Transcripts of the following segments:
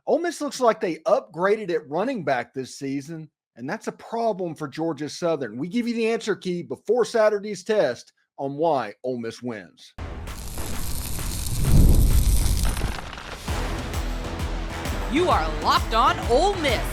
Ole Miss looks like they upgraded at running back this season, and that's a problem for Georgia Southern. We give you the answer key before Saturday's test on why Ole Miss wins. You are Locked On Ole Miss,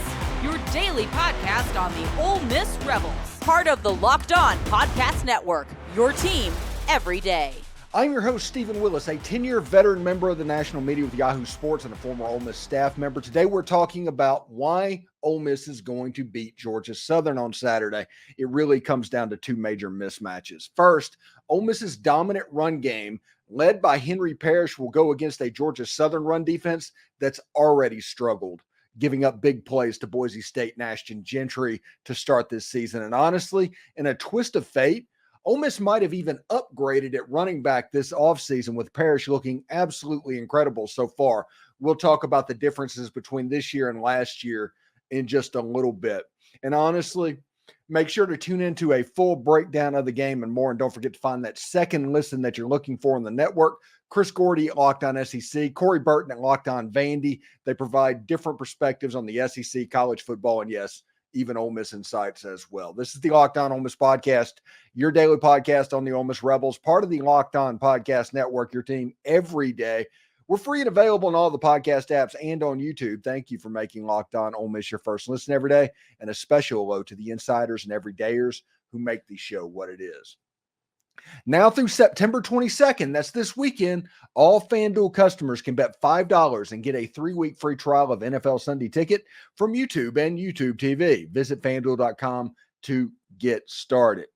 your daily podcast on the Ole Miss Rebels, part of the Locked On Podcast Network, your team every day. I'm your host, Steven Willis, a 10-year veteran member of the national media with Yahoo Sports and a former Ole Miss staff member. Today, we're talking about why Ole Miss is going to beat Georgia Southern on Saturday. It really comes down to two major mismatches. First, Ole Miss's dominant run game, led by Henry Parrish, will go against a Georgia Southern run defense that's already struggled, giving up big plays to Boise State and Ashton Gentry to start this season. And honestly, in a twist of fate, Ole Miss might have even upgraded at running back this offseason, with Parrish looking absolutely incredible so far. We'll talk about the differences between this year and last year in just a little bit. And honestly, make sure to tune into a full breakdown of the game and more. And don't forget to find that second listen that you're looking for in the network. Chris Gordy at Locked On SEC, Corey Burton at Locked On Vandy. They provide different perspectives on the SEC, college football, and yes, even Ole Miss insights as well. This is the Locked On Ole Miss podcast, your daily podcast on the Ole Miss Rebels, part of the Locked On Podcast Network, your team every day. We're free and available on all the podcast apps and on YouTube. Thank you for making Locked On Ole Miss your first listen every day, and a special hello to the insiders and everydayers who make the show what it is. Now through September 22nd, that's this weekend, all FanDuel customers can bet $5 and get a 3-week free trial of NFL Sunday Ticket from YouTube and YouTube TV. Visit FanDuel.com to get started.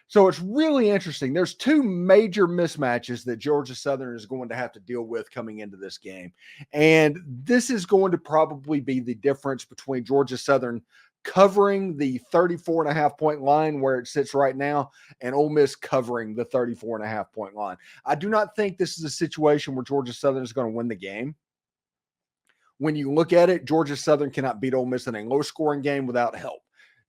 So it's really interesting. There's two major mismatches that Georgia Southern is going to have to deal with coming into this game. And this is going to probably be the difference between Georgia Southern covering the 34.5-point line where it sits right now, and Ole Miss covering the 34.5-point line. I do not think this is a situation where Georgia Southern is going to win the game. When you look at it, Georgia Southern cannot beat Ole Miss in a low-scoring game without help.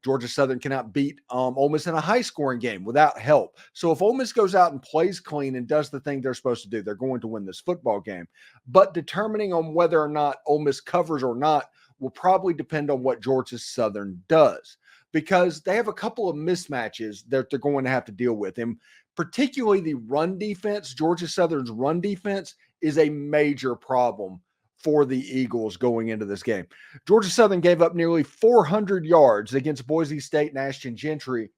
Georgia Southern cannot beat Ole Miss in a high-scoring game without help. So if Ole Miss goes out and plays clean and does the thing they're supposed to do, they're going to win this football game. But determining on whether or not Ole Miss covers or not will probably depend on what Georgia Southern does, because they have a couple of mismatches that they're going to have to deal with. And particularly the run defense, Georgia Southern's run defense is a major problem for the Eagles going into this game. Georgia Southern gave up nearly 400 yards against Boise State and Ashton Gentry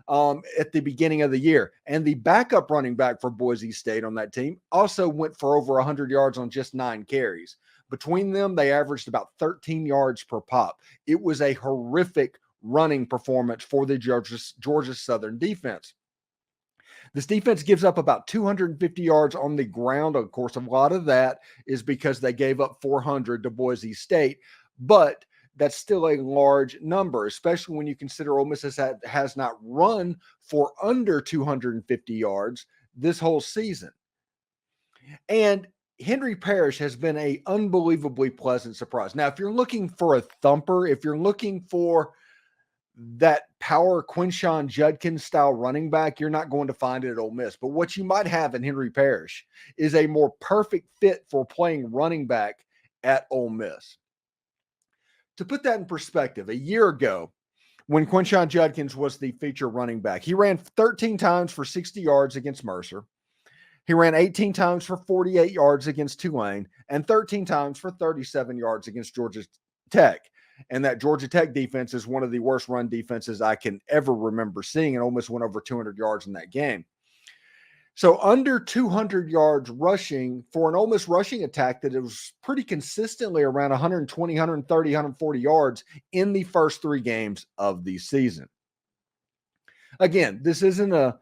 at the beginning of the year. And the backup running back for Boise State on that team also went for over 100 yards on just 9 carries. Between them, they averaged about 13 yards per pop. It was a horrific running performance for the Georgia Southern defense. This defense gives up about 250 yards on the ground. Of course, a lot of that is because they gave up 400 to Boise State, but that's still a large number, especially when you consider Ole Miss has not run for under 250 yards this whole season. And Henry Parrish has been an unbelievably pleasant surprise. Now, if you're looking for a thumper, if you're looking for that power Quinshon Judkins style running back, you're not going to find it at Ole Miss. But what you might have in Henry Parrish is a more perfect fit for playing running back at Ole Miss. To put that in perspective, a year ago, when Quinshon Judkins was the feature running back, he ran 13 times for 60 yards against Mercer. He ran 18 times for 48 yards against Tulane and 13 times for 37 yards against Georgia Tech. And that Georgia Tech defense is one of the worst run defenses I can ever remember seeing, and almost went over 200 yards in that game. So under 200 yards rushing for an Ole Miss rushing attack that it was pretty consistently around 120, 130, 140 yards in the first 3 games of the season. Again, this isn't a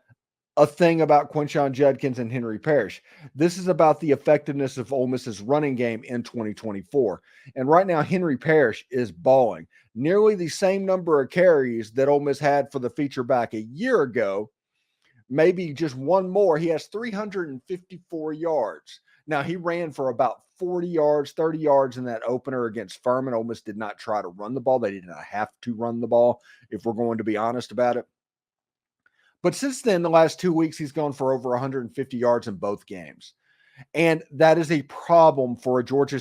thing about Quinshon Judkins and Henry Parrish. This is about the effectiveness of Ole Miss's running game in 2024. And right now, Henry Parrish is balling. Nearly the same number of carries that Ole Miss had for the feature back a year ago, maybe just one more. He has 354 yards. Now, he ran for about 40 yards, 30 yards in that opener against Furman. Ole Miss did not try to run the ball. They did not have to run the ball, if we're going to be honest about it. But since then, the last 2 weeks, he's gone for over 150 yards in both games. And that is a problem for a Georgia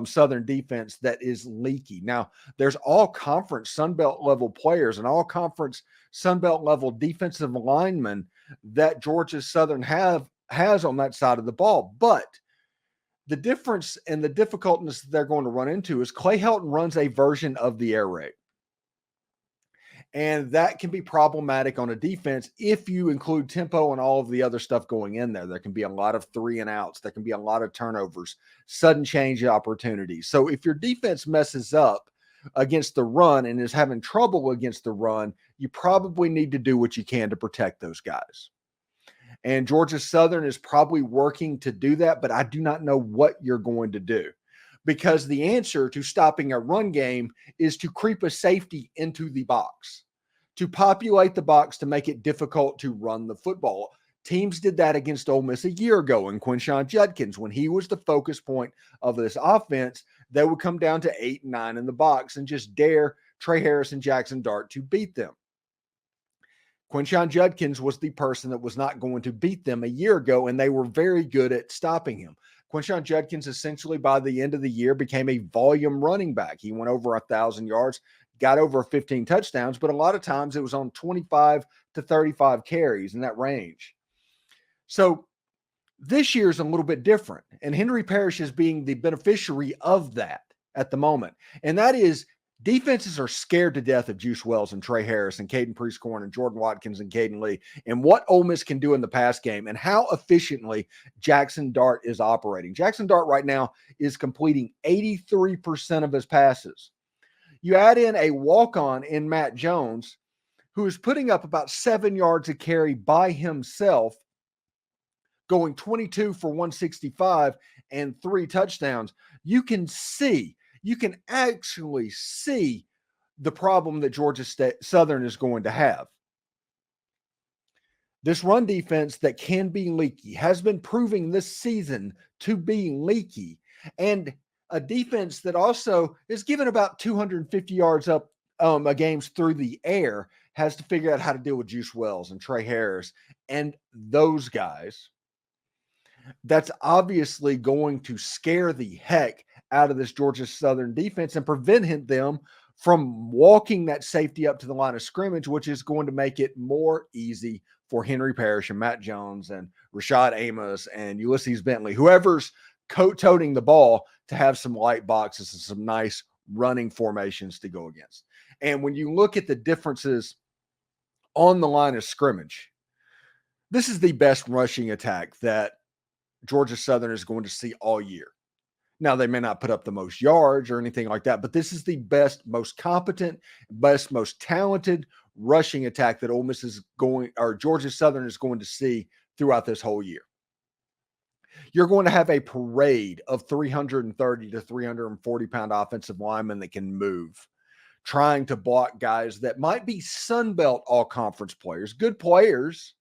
Southern defense that is leaky. Now, there's all conference Sun Belt level players and all conference Sun Belt level defensive linemen that Georgia Southern has on that side of the ball. But the difference and the difficultness they're going to run into is Clay Helton runs a version of the air raid. And that can be problematic on a defense if you include tempo and all of the other stuff going in there. There can be a lot of 3 and outs. There can be a lot of turnovers, sudden change opportunities. So if your defense messes up against the run and is having trouble against the run, you probably need to do what you can to protect those guys. And Georgia Southern is probably working to do that, but I do not know what you're going to do. Because the answer to stopping a run game is to creep a safety into the box, to populate the box to make it difficult to run the football. Teams did that against Ole Miss a year ago in Quinshon Judkins. When he was the focus point of this offense, they would come down to 8 and 9 in the box and just dare Trey Harris and Jaxson Dart to beat them. Quinshon Judkins was the person that was not going to beat them a year ago, and they were very good at stopping him. Quinshon Judkins essentially by the end of the year became a volume running back. He went over 1,000 yards, got over 15 touchdowns, but a lot of times it was on 25 to 35 carries in that range. So this year is a little bit different, and Henry Parrish is being the beneficiary of that at the moment. And that is defenses are scared to death of Juice Wells and Trey Harris and Caden Prieskorn and Jordan Watkins and Caden Lee and what Ole Miss can do in the pass game and how efficiently Jaxson Dart is operating. Jaxson Dart right now is completing 83% of his passes. You add in a walk-on in Matt Jones, who is putting up about 7 yards a carry by himself, going 22 for 165 and 3 touchdowns. You can actually see the problem that Georgia Southern is going to have. This run defense that can be leaky has been proving this season to be leaky, and a defense that also is given about 250 yards up a games through the air has to figure out how to deal with Juice Wells and Trey Harris and those guys. That's obviously going to scare the heck out of this Georgia Southern defense and prevent them from walking that safety up to the line of scrimmage, which is going to make it more easy for Henry Parrish and Matt Jones and Rashad Amos and Ulysses Bentley, whoever's toting the ball, to have some light boxes and some nice running formations to go against. And when you look at the differences on the line of scrimmage, this is the best rushing attack that Georgia Southern is going to see all year. Now, they may not put up the most yards or anything like that, but this is the best, most competent, most talented rushing attack that Ole Miss is going, or Georgia Southern is going to see throughout this whole year. You're going to have a parade of 330 to 340 pound offensive linemen that can move, trying to block guys that might be Sun Belt all conference players, good players,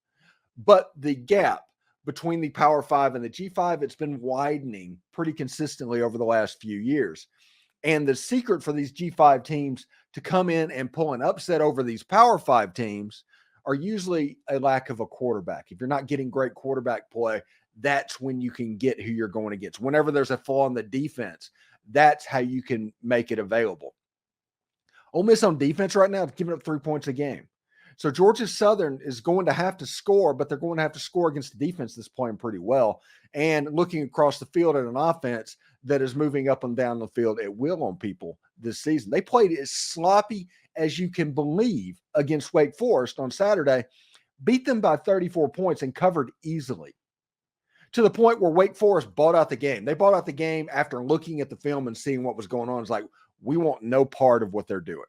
but the gap between the Power 5 and the G5, it's been widening pretty consistently over the last few years. And the secret for these G5 teams to come in and pull an upset over these Power 5 teams are usually a lack of a quarterback. If you're not getting great quarterback play, that's when you can get who you're going against. Whenever there's a flaw in the defense, that's how you can make it available. Ole Miss on defense right now is giving up 3 points a game. So Georgia Southern is going to have to score, but they're going to have to score against the defense that's playing pretty well and looking across the field at an offense that is moving up and down the field at will on people this season. They played as sloppy as you can believe against Wake Forest on Saturday, beat them by 34 points and covered easily, to the point where Wake Forest bought out the game. They bought out the game after looking at the film and seeing what was going on. It's like, we want no part of what they're doing.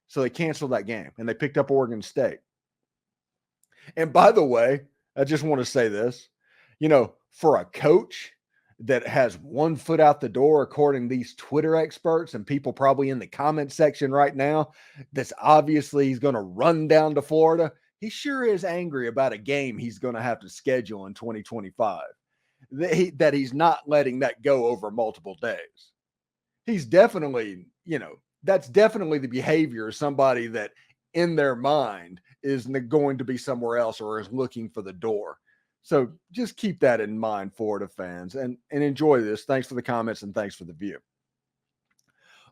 So they canceled that game, and they picked up Oregon State. And by the way, I just want to say this, for a coach that has 1 foot out the door, according to these Twitter experts and people probably in the comment section right now, that's obviously he's going to run down to Florida. He sure is angry about a game he's going to have to schedule in 2025, that he's not letting that go over multiple days. He's definitely, that's definitely the behavior of somebody that in their mind is going to be somewhere else or is looking for the door. So just keep that in mind, Florida fans, and enjoy this. Thanks for the comments and thanks for the view.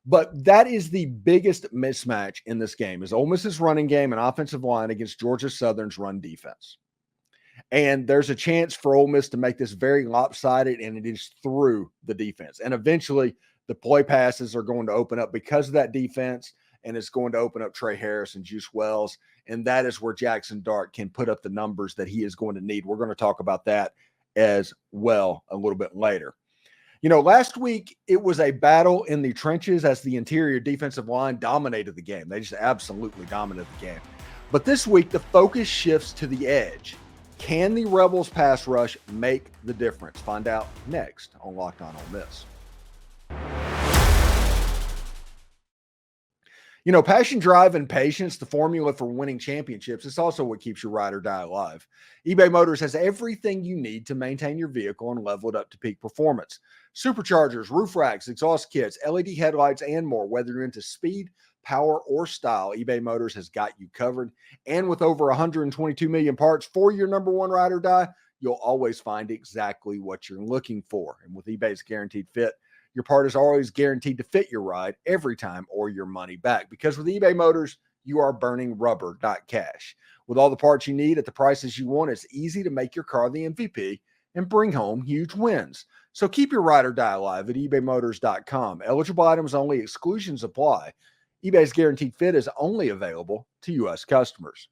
But that is the biggest mismatch in this game is Ole Miss's running game and offensive line against Georgia Southern's run defense. And there's a chance for Ole Miss to make this very lopsided, and it is through the defense. And eventually the play passes are going to open up because of that defense, and it's going to open up Trey Harris and Juice Wells. And that is where Jaxson Dart can put up the numbers that he is going to need. We're going to talk about that as well a little bit later. Last week it was a battle in the trenches as the interior defensive line dominated the game. They just absolutely dominated the game. But this week the focus shifts to the edge. Can the Rebels pass rush make the difference? Find out next on Locked On Ole Miss. Passion, drive, and patience, the formula for winning championships. It's also what keeps your ride or die alive. eBay Motors has everything you need to maintain your vehicle and level it up to peak performance. Superchargers, roof racks, exhaust kits, LED headlights, and more. Whether you're into speed, power, or style, eBay Motors has got you covered. And with over 122 million parts for your number one ride or die, you'll always find exactly what you're looking for. And with eBay's Guaranteed Fit, your part is always guaranteed to fit your ride every time or your money back. Because with eBay Motors, you are burning rubber, not cash. With all the parts you need at the prices you want, it's easy to make your car the MVP and bring home huge wins. So keep your ride or die alive at ebaymotors.com. Eligible items only, exclusions apply. eBay's Guaranteed Fit is only available to U.S. customers.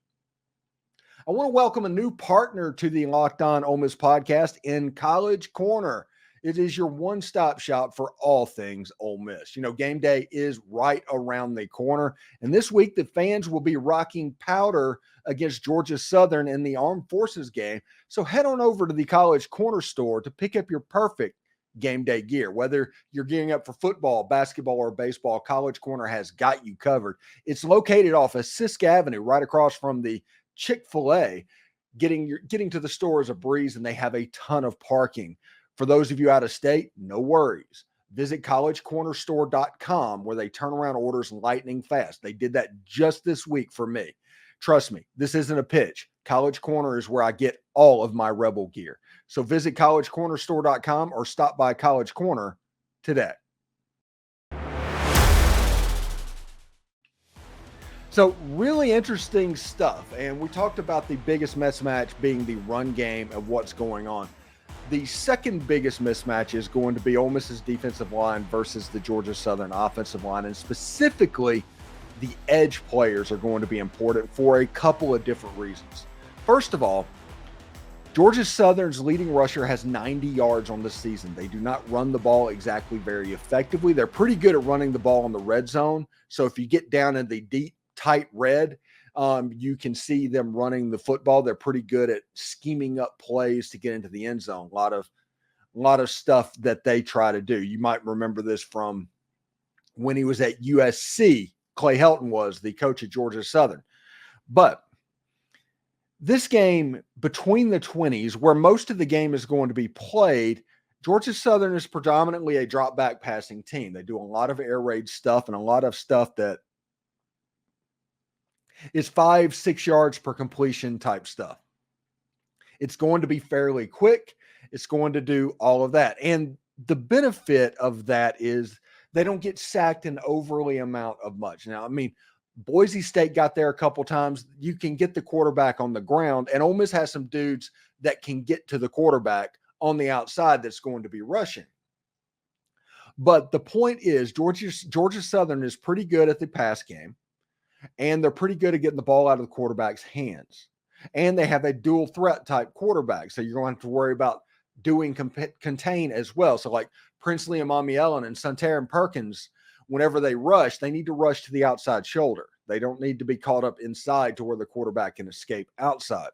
I want to welcome a new partner to the Locked On Ole Miss podcast in College Corner. It is your one-stop shop for all things Ole Miss. Game day is right around the corner. And this week, the fans will be rocking powder against Georgia Southern in the Armed Forces game. So head on over to the College Corner store to pick up your perfect game day gear. Whether you're gearing up for football, basketball, or baseball, College Corner has got you covered. It's located off of Sisk Avenue, right across from the Chick-fil-A. Getting to the store is a breeze, and they have a ton of parking. For those of you out of state, no worries. Visit collegecornerstore.com where they turn around orders lightning fast. They did that just this week for me. Trust me, this isn't a pitch. College Corner is where I get all of my Rebel gear. So visit collegecornerstore.com or stop by College Corner today. So really interesting stuff. And we talked about the biggest mismatch being the run game of what's going on. The second biggest mismatch is going to be Ole Miss's defensive line versus the Georgia Southern offensive line. And specifically, the edge players are going to be important for a couple of different reasons. First of all, Georgia Southern's leading rusher has 90 yards on this season. They do not run the ball exactly very effectively. They're pretty good at running the ball in the red zone. So if you get down in the deep, tight red, you can see them running the football. They're pretty good at scheming up plays to get into the end zone. A lot of stuff that they try to do. You might remember this from when he was at USC. Clay Helton was the coach at Georgia Southern. But this game between the 20s, where most of the game is going to be played, Georgia Southern is predominantly a drop back passing team. They do a lot of air raid stuff and a lot of stuff that is 5-6 yards per completion type stuff. It's going to be fairly quick. It's going to do all of that. And the benefit of that is they don't get sacked an overly amount of much. Now, Boise State got there a couple times. You can get the quarterback on the ground, and Ole Miss has some dudes that can get to the quarterback on the outside that's going to be rushing. But the point is, Georgia Southern is pretty good at the pass game. And they're pretty good at getting the ball out of the quarterback's hands. And they have a dual threat type quarterback. So you're going to have to worry about doing contain as well. So like Princely Umanmielen and Suntarine Perkins, whenever they rush, they need to rush to the outside shoulder. They don't need to be caught up inside to where the quarterback can escape outside.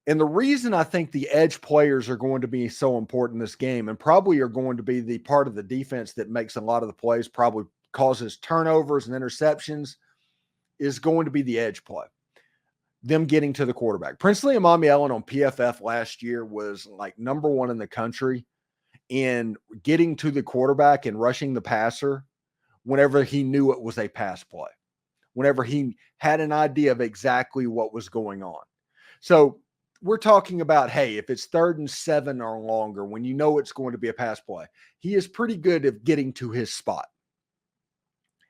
And the reason I think the edge players are going to be so important in this game, and probably are going to be the part of the defense that makes a lot of the plays, probably causes turnovers and interceptions, is going to be the edge play. Them getting to the quarterback. Princely Umanmielen on PFF last year was like number one in the country in getting to the quarterback and rushing the passer whenever he knew it was a pass play, whenever he had an idea of exactly what was going on. So we're talking about, hey, if it's 3rd and 7 or longer, when you know it's going to be a pass play, he is pretty good at getting to his spot.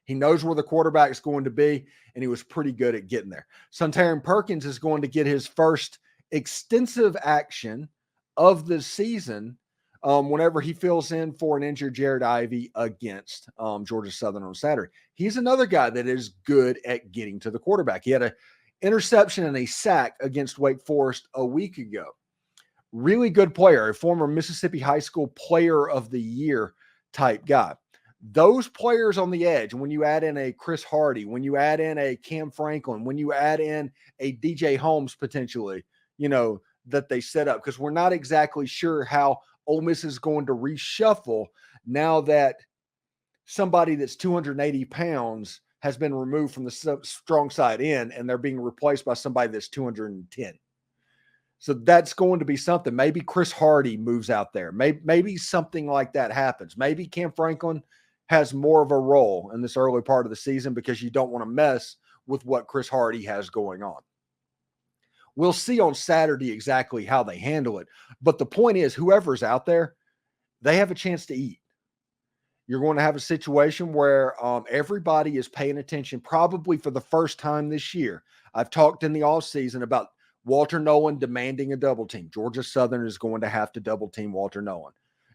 He knows where the quarterback is going to be, and he was pretty good at getting there. Suntarine Perkins is going to get his first extensive action of the season whenever he fills in for an injured Jared Ivey against Georgia Southern on Saturday. He's another guy that is good at getting to the quarterback. He had an interception and a sack against Wake Forest a week ago. Really good player, a former Mississippi High School Player of the Year type guy. Those players on the edge, when you add in a Chris Hardy, when you add in a Cam Franklin, when you add in a DJ Holmes potentially, that they set up, because we're not exactly sure how Ole Miss is going to reshuffle now that somebody that's 280 pounds has been removed from the strong side in, and they're being replaced by somebody that's 210. So that's going to be something. Maybe Chris Hardy moves out there. Maybe something like that happens. Maybe Cam Franklin has more of a role in this early part of the season because you don't want to mess with what Chris Hardy has going on. We'll see on Saturday exactly how they handle it. But the point is, whoever's out there, they have a chance to eat. You're going to have a situation where everybody is paying attention, probably for the first time this year. I've talked in the offseason about Walter Nolan demanding a double team. Georgia Southern is going to have to double team Walter Nolan.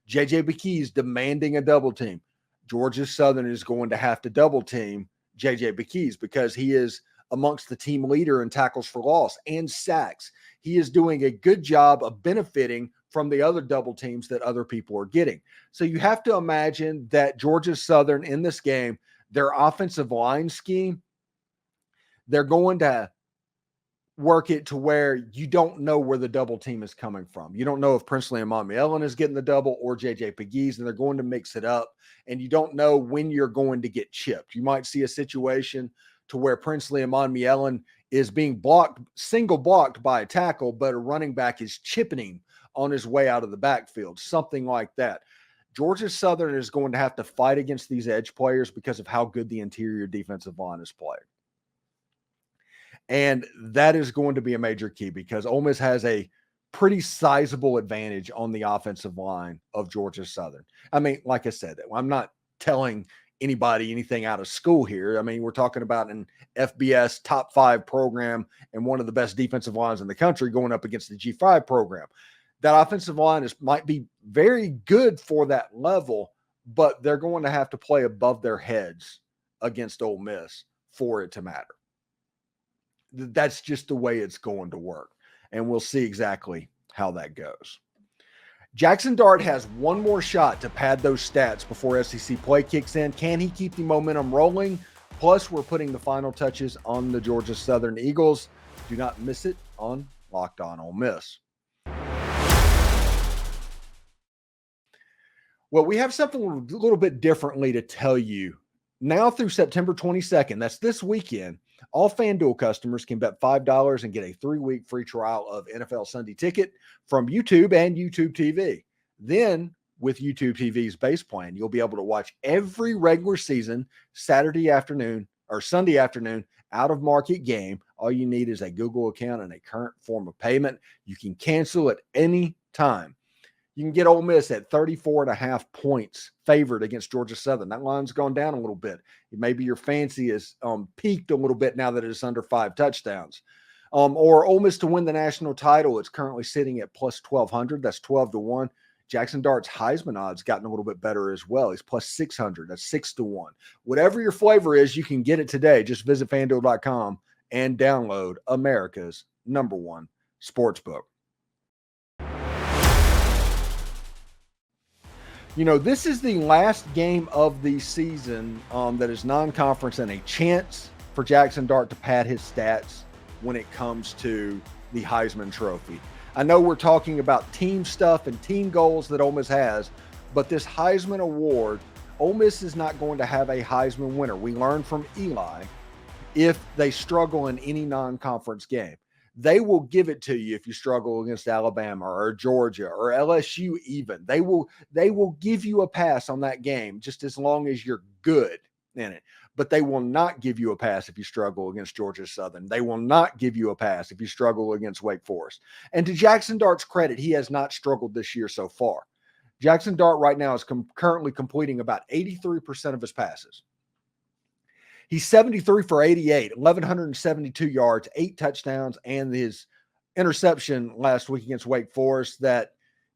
J.J. Bekeys demanding a double team. Georgia Southern is going to have to double team J.J. Bekeys because he is amongst the team leader in tackles for loss and sacks. He is doing a good job of benefiting from the other double teams that other people are getting. So you have to imagine that Georgia Southern in this game, their offensive line scheme, they're going to work it to where you don't know where the double team is coming from. You don't know if Princely Umanmielen is getting the double or J.J. Bekeys, and they're going to mix it up. And you don't know when you're going to get chipped. You might see a situation to where Princely Umanmielen is being single blocked by a tackle, but a running back is chipping him on his way out of the backfield, something like that. Georgia Southern is going to have to fight against these edge players because of how good the interior defensive line is played. And that is going to be a major key because Ole Miss has a pretty sizable advantage on the offensive line of Georgia Southern. I mean, like I said, I'm not telling anybody anything out of school here. I mean, we're talking about an FBS top 5 program and one of the best defensive lines in the country going up against the G5 program. That offensive line might be very good for that level, but they're going to have to play above their heads against Ole Miss for it to matter. That's just the way it's going to work. And we'll see exactly how that goes. Jaxson Dart has one more shot to pad those stats before SEC play kicks in. Can he keep the momentum rolling? Plus, we're putting the final touches on the Georgia Southern Eagles. Do not miss it on Locked On Ole Miss. Well, we have something a little bit differently to tell you. Now through September 22nd, that's this weekend, all FanDuel customers can bet $5 and get a 3-week free trial of NFL Sunday Ticket from YouTube and YouTube TV. Then, with YouTube TV's base plan, you'll be able to watch every regular season Saturday afternoon or Sunday afternoon out-of-market game. All you need is a Google account and a current form of payment. You can cancel at any time. You can get Ole Miss at 34.5 points favored against Georgia Southern. That line's gone down a little bit. Maybe your fancy is peaked a little bit now that it's under 5 touchdowns. Or Ole Miss to win the national title. It's currently sitting at plus 1,200. That's 12-1. Jaxson Dart's Heisman odds gotten a little bit better as well. He's plus 600. That's 6-1. Whatever your flavor is, you can get it today. Just visit FanDuel.com and download America's #1 sportsbook. This is the last game of the season that is non-conference and a chance for Jaxson Dart to pad his stats when it comes to the Heisman Trophy. I know we're talking about team stuff and team goals that Ole Miss has, but this Heisman Award, Ole Miss is not going to have a Heisman winner. We learned from Eli if they struggle in any non-conference game. They will give it to you if you struggle against Alabama or Georgia or LSU even. They will give you a pass on that game just as long as you're good in it. But they will not give you a pass if you struggle against Georgia Southern. They will not give you a pass if you struggle against Wake Forest. And to Jaxson Dart's credit, he has not struggled this year so far. Jaxson Dart right now is currently completing about 83% of his passes. He's 73 for 88, 1,172 yards, 8 touchdowns, and his interception last week against Wake Forest that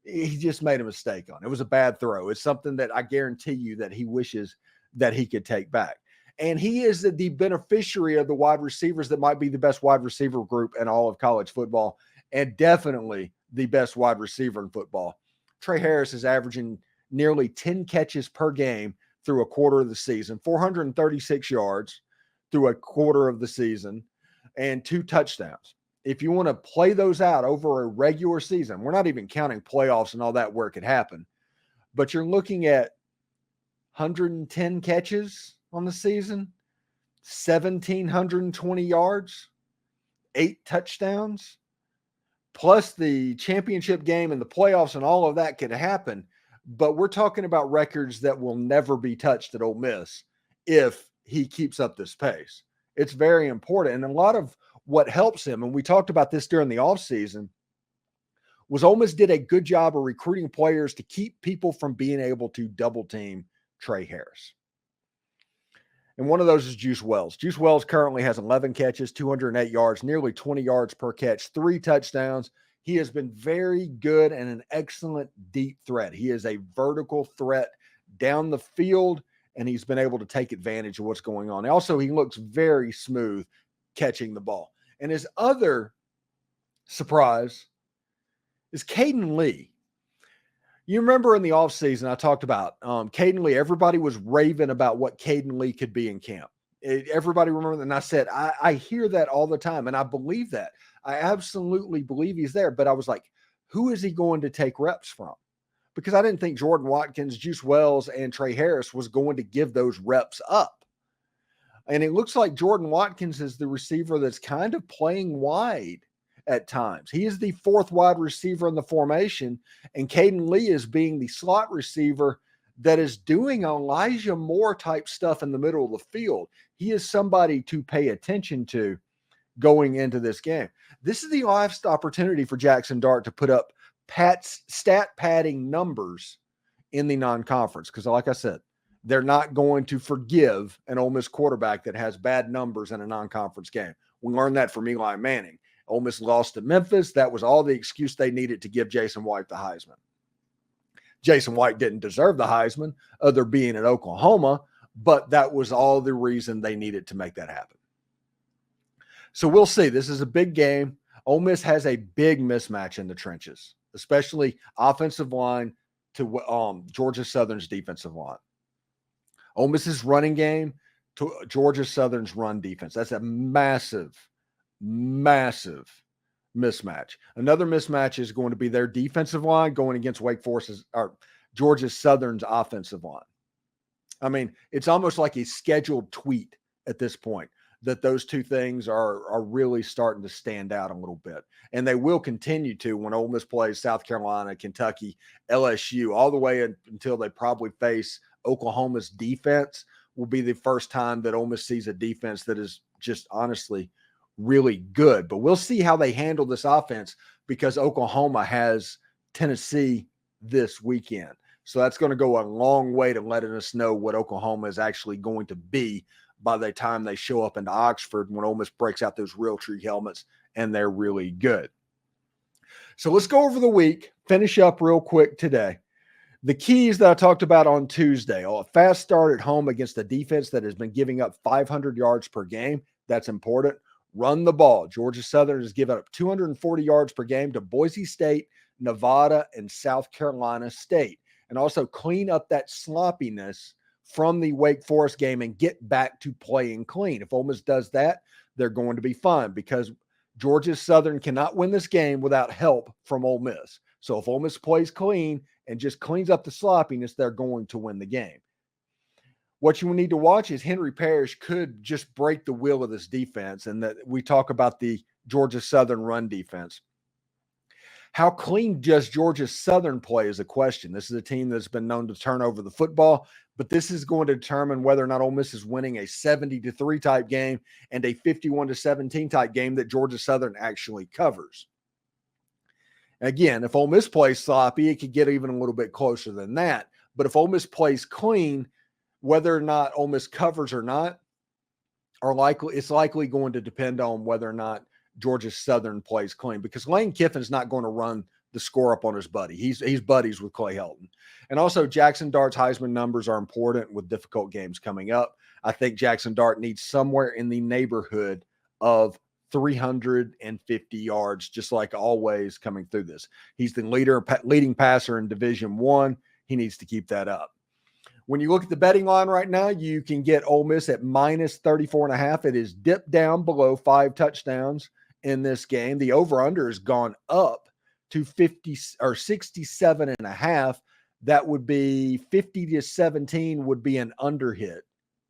he just made a mistake on. It was a bad throw. It's something that I guarantee you that he wishes that he could take back. And he is the beneficiary of the wide receivers that might be the best wide receiver group in all of college football, and definitely the best wide receiver in football. Trey Harris is averaging nearly 10 catches per game through a quarter of the season, 436 yards through a quarter of the season, and 2 touchdowns. If you want to play those out over a regular season, we're not even counting playoffs and all that where it could happen, but you're looking at 110 catches on the season, 1,720 yards, 8 touchdowns, plus the championship game and the playoffs and all of that could happen. But we're talking about records that will never be touched at Ole Miss if he keeps up this pace. It's very important. And a lot of what helps him, and we talked about this during the offseason, was Ole Miss did a good job of recruiting players to keep people from being able to double team Trey Harris. And one of those is Juice Wells. Juice Wells currently has 11 catches, 208 yards, nearly 20 yards per catch, 3 touchdowns. He has been very good and an excellent deep threat. He is a vertical threat down the field, and he's been able to take advantage of what's going on. Also, he looks very smooth catching the ball. And his other surprise is Caden Lee. You remember in the offseason, I talked about Caden Lee. Everybody was raving about what Caden Lee could be in camp. Everybody remember that. And I said, I hear that all the time, and I believe that. I absolutely believe he's there. But I was like, who is he going to take reps from? Because I didn't think Jordan Watkins, Juice Wells, and Trey Harris was going to give those reps up. And it looks like Jordan Watkins is the receiver that's kind of playing wide at times. He is the 4th wide receiver in the formation, and Caden Lee is being the slot receiver that is doing Elijah Moore type stuff in the middle of the field. He is somebody to pay attention to going into this game. This is the last opportunity for Jaxson Dart to put up stat padding numbers in the non-conference, because like I said, they're not going to forgive an Ole Miss quarterback that has bad numbers in a non-conference game. We learned that from Eli Manning. Ole Miss lost to Memphis. That was all the excuse they needed to give Jason White the Heisman. Jason White didn't deserve the Heisman, other being in Oklahoma, but that was all the reason they needed to make that happen. So we'll see. This is a big game. Ole Miss has a big mismatch in the trenches, especially offensive line to Georgia Southern's defensive line. Ole Miss's running game to Georgia Southern's run defense. That's a massive mismatch. Another mismatch is going to be their defensive line going against Wake Forest's or Georgia Southern's offensive line. I mean, it's almost like a scheduled tweet at this point that those two things are really starting to stand out a little bit. And they will continue to when Ole Miss plays South Carolina, Kentucky, LSU, all the way until they probably face Oklahoma's defense. Will be the first time that Ole Miss sees a defense that is just honestly really good. But we'll see how they handle this offense, because Oklahoma has Tennessee this weekend. So that's going to go a long way to letting us know what Oklahoma is actually going to be by the time they show up into Oxford, when Ole Miss breaks out those Realtree helmets and they're really good. So let's go over the week, finish up real quick today. The keys that I talked about on Tuesday: a fast start at home against a defense that has been giving up 500 yards per game. That's important. Run the ball. Georgia Southern has given up 240 yards per game to Boise State, Nevada, and South Carolina State. And also clean up that sloppiness from the Wake Forest game and get back to playing clean. If Ole Miss does that, they're going to be fine, because Georgia Southern cannot win this game without help from Ole Miss. So if Ole Miss plays clean and just cleans up the sloppiness, they're going to win the game. What you need to watch is Henry Parrish could just break the will of this defense, and that we talk about the Georgia Southern run defense. How clean does Georgia Southern play is a question. This is a team that's been known to turn over the football, but this is going to determine whether or not Ole Miss is winning a 70-3 type game and a 51-17 type game that Georgia Southern actually covers. Again, if Ole Miss plays sloppy, it could get even a little bit closer than that. But if Ole Miss plays clean, whether or not Ole Miss covers or not, it's likely going to depend on whether or not Georgia Southern plays clean, because Lane Kiffin's not going to run the score up on his buddy. He's buddies with Clay Helton. And also Jaxson Dart's Heisman numbers are important with difficult games coming up. I think Jaxson Dart needs somewhere in the neighborhood of 350 yards, just like always coming through this. He's the leading passer in Division I. He needs to keep that up. When you look at the betting line right now, you can get Ole Miss at minus 34.5. It is dipped down below 5 touchdowns in this game. The over-under has gone up to 67.5. That would be 50-17 would be an under hit,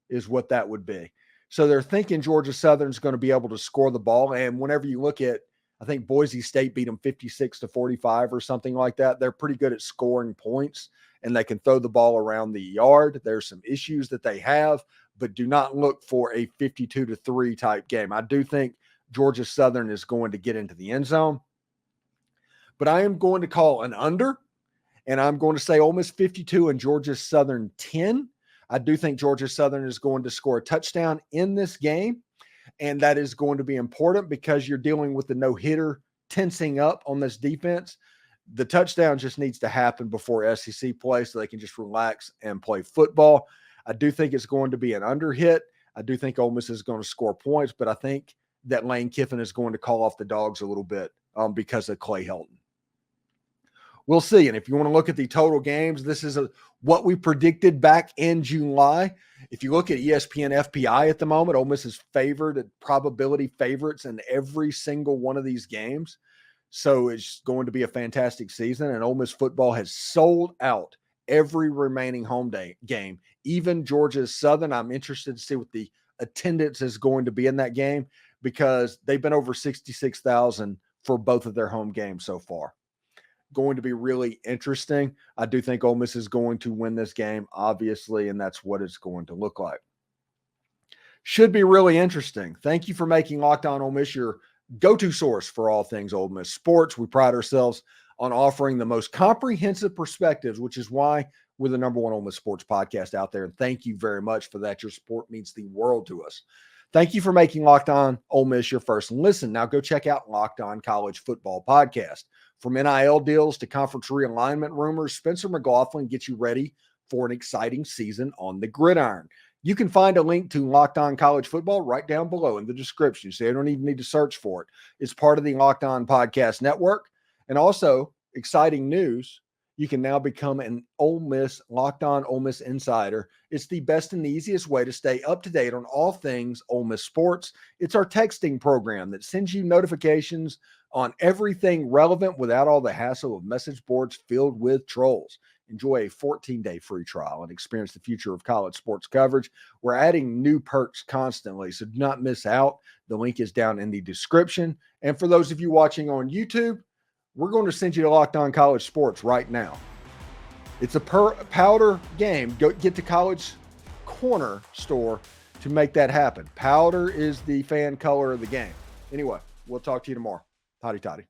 is what that would be. So they're thinking Georgia Southern's going to be able to score the ball. And whenever you look at, I think Boise State beat them 56-45 or something like that. They're pretty good at scoring points, and they can throw the ball around the yard. There's some issues that they have, but do not look for a 52-3 type game. I do think Georgia Southern is going to get into the end zone, but I am going to call an under, and I'm going to say Ole Miss 52 and Georgia Southern 10. I do think Georgia Southern is going to score a touchdown in this game, and that is going to be important because you're dealing with the no-hitter tensing up on this defense. The touchdown just needs to happen before SEC play so they can just relax and play football. I do think it's going to be an under hit. I do think Ole Miss is going to score points, but I think that Lane Kiffin is going to call off the dogs a little bit because of Clay Helton. We'll see. And if you want to look at the total games, this is what we predicted back in July. If you look at ESPN FPI at the moment, Ole Miss is favored at probability favorites in every single one of these games. So it's going to be a fantastic season. And Ole Miss football has sold out every remaining home game, even Georgia Southern. I'm interested to see what the attendance is going to be in that game because they've been over 66,000 for both of their home games so far. Going to be really interesting. I do think Ole Miss is going to win this game, obviously, and that's what it's going to look like. Should be really interesting. Thank you for making Locked On Ole Miss your go-to source for all things Ole Miss sports. We pride ourselves on offering the most comprehensive perspectives, which is why we're the number one Ole Miss sports podcast out there. And thank you very much for that. Your support means the world to us. Thank you for making Locked On Ole Miss your first listen. Now go check out Locked On College Football Podcast. From NIL deals to conference realignment rumors, Spencer McLaughlin gets you ready for an exciting season on the gridiron. You can find a link to Locked On College Football right down below in the description, so you don't even need to search for it. It's part of the Locked On Podcast Network. And also, exciting news, you can now become an Ole Miss Locked On Ole Miss Insider. It's the best and the easiest way to stay up to date on all things Ole Miss sports. It's our texting program that sends you notifications on everything relevant without all the hassle of message boards filled with trolls. Enjoy a 14-day free trial and experience the future of college sports coverage. We're adding new perks constantly, so do not miss out. The link is down in the description. And for those of you watching on YouTube, we're going to send you to Locked On College Sports right now. It's a powder game. Go get to College Corner store to make that happen. Powder is the fan color of the game. Anyway, we'll talk to you tomorrow. Toddy toddy.